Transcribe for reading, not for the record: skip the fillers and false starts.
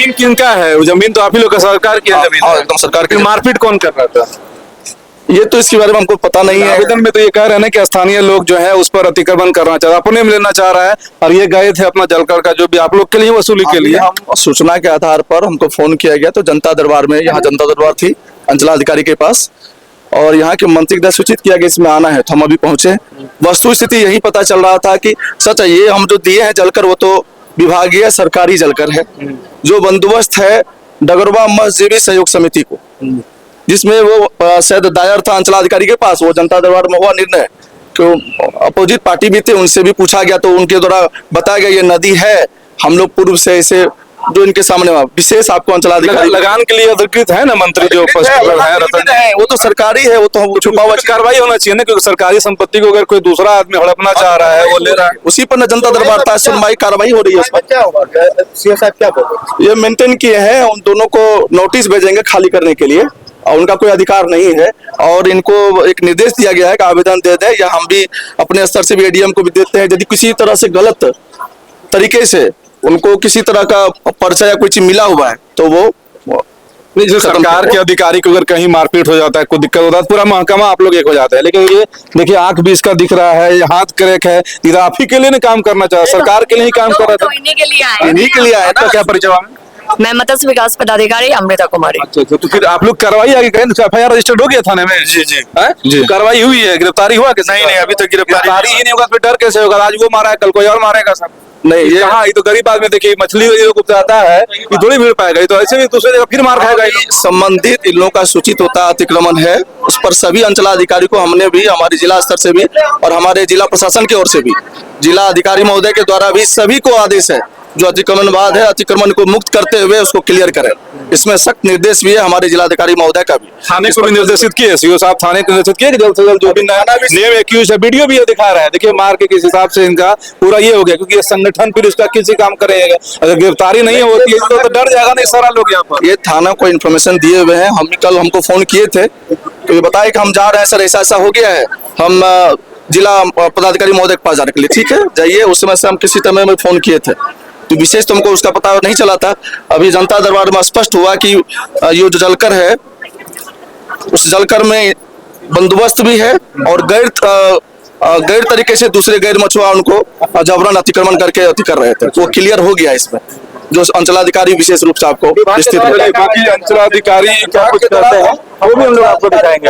जमीन किनका है? वो जमीन तो आप ही लोग का, सरकार की जमीन है। एकदम सरकार की। मारपीट कौन कर रहा था? ये तो इसके बारे में हमको पता नहीं है। आवेदन में तो ये कह रहे हैं ना कि स्थानीय लोग जो है उस पर अतिक्रमण करना चाह रहा है, अपने में लेना चाह रहा है, और ये गए थे अपना जलकर का जो भी आप लोग के लिए वसूली के लिए। हम सूचना के आधार पर हमको फोन किया गया, तो जनता दरबार में, यहाँ जनता दरबार थी अंचलाधिकारी के पास, और यहाँ के मंत्री का सूचित किया गया इसमें आना है, तो हम अभी पहुंचे। वस्तु स्थिति यही पता चल रहा था कि सच है, ये हम जो दिए हैं जलकर वो तो विभागीय सरकारी जलकर है, जो बंदोबस्त है डगरवा मस्जिदी सहयोग समिति को, जिसमें वो शायद दायर था अंचलाधिकारी के पास। वो जनता दरबार में हुआ निर्णय, तो अपोजिट पार्टी भी थे, उनसे भी पूछा गया, तो उनके द्वारा बताया गया ये नदी है, हम लोग पूर्व से इसे जो इनके सामने विशेष आपको अंचलाधिकारी लगान के लिए अधिकृत है ना मंत्री जो है रतन है, वो तो सरकारी है, वो तो छुपा हुआ कार्रवाई होना चाहिए ना, क्योंकि सरकारी संपत्ति को अगर कोई दूसरा आदमी हड़पना चाह रहा है, वो ले रहा है, उसी पर न जनता दरबार था, सुनवाई कार्रवाई हो रही है। उसमें क्या होगा? सीएम साहब क्या बोले? ये मेंटेन किए हैं, उन दोनों को नोटिस भेजेंगे खाली करने के लिए, और उनका कोई अधिकार नहीं है, और इनको एक निर्देश दिया गया है कि आवेदन दे दें, या हम भी अपने स्तर से भी एडीएम को भी देते हैं, यदि किसी तरह से गलत तरीके से उनको किसी तरह का पर्चा या कोई चीज मिला हुआ है तो वो जो सरकार के अधिकारी को अगर कहीं मारपीट हो जाता है, कोई दिक्कत होता है, पूरा महकमा आप लोग एक हो जाता है। लेकिन ये देखिए आंख भी इसका दिख रहा है, ये हाथ क्रैक है, इधर आप ही के लिए नहीं काम करना चाह, सरकार के लिए ही काम कर रहा था। इन्हीं के लिए आए, इन्हीं के लिए आया आपका ना। क्या परिचय? मैं मत्स्य विकास पदाधिकारी अमृता कुमारी। अच्छा, तो फिर आप लोग कार्रवाई आगे करें, FIR रजिस्टर्ड हो गया थाने में? जी जी जी, कार्रवाई हुई है, गिरफ्तारी हुआ कि नहीं अभी तक गिरफ्तारी ही नहीं होगा, फिर डर कैसे होगा? आज वो मारा है, कल कोई और मारेगा सब। नहीं, ये हाँ, ये तो गरीब आदमी, देखिए मछली उपजाता है, ये थोड़ी भीड़ पाएगा, ये तो ऐसे भी दूसरे जगह फिर मार खाएगा। संबंधित इन लोगों का सूचित होता अतिक्रमण है, उस पर सभी अंचलाधिकारी को हमने भी, हमारे जिला स्तर से भी और हमारे जिला प्रशासन की ओर से भी, जिला अधिकारी महोदय के द्वारा भी सभी को आदेश है, जो अतिक्रमणवाद है अतिक्रमण को मुक्त करते हुए उसको क्लियर करें। इसमें सख्त निर्देश भी है हमारे जिलाधिकारी महोदय का भी। थाने को भी निर्देशित किए, सीओ साहब थाने को निर्देशित किए कि जल्द से जल्द जो भी नेम एक्यूज है, वीडियो भी ये दिखा रहा है, देखिए मार के किस हिसाब से इनका पूरा ये हो गया, क्योंकि ये संगठन फिर उसका किसी काम करेगा, अगर गिरफ्तारी नहीं होती है तो डर जाएगा नहीं सारा लोग यहाँ पर। ये थाना को इन्फॉर्मेशन दिए हुए हैं, हम कल हमको फोन किए थे, तो ये बताए कि हम जा रहे हैं सर, ऐसा ऐसा हो गया है, हम जिला पदाधिकारी महोदय के पास जाने के लिए। ठीक है जाइए, उस समय से हम किसी समय में फोन किए थे, तो विशेष तुमको उसका पता नहीं चला था। अभी जनता दरबार में स्पष्ट हुआ कि ये जो जलकर है, उस जलकर में बंदोबस्त भी है, और गैर तरीके से दूसरे गैर मछुआ उनको जबरन अतिक्रमण करके अति कर रहे थे, वो क्लियर हो गया इसमें, जो अंचलाधिकारी विशेष रूप से आपको बाकी अंचलाधिकारी क्या कुछ कहते हैं वो भी हम लोग आपको दिखाएंगे।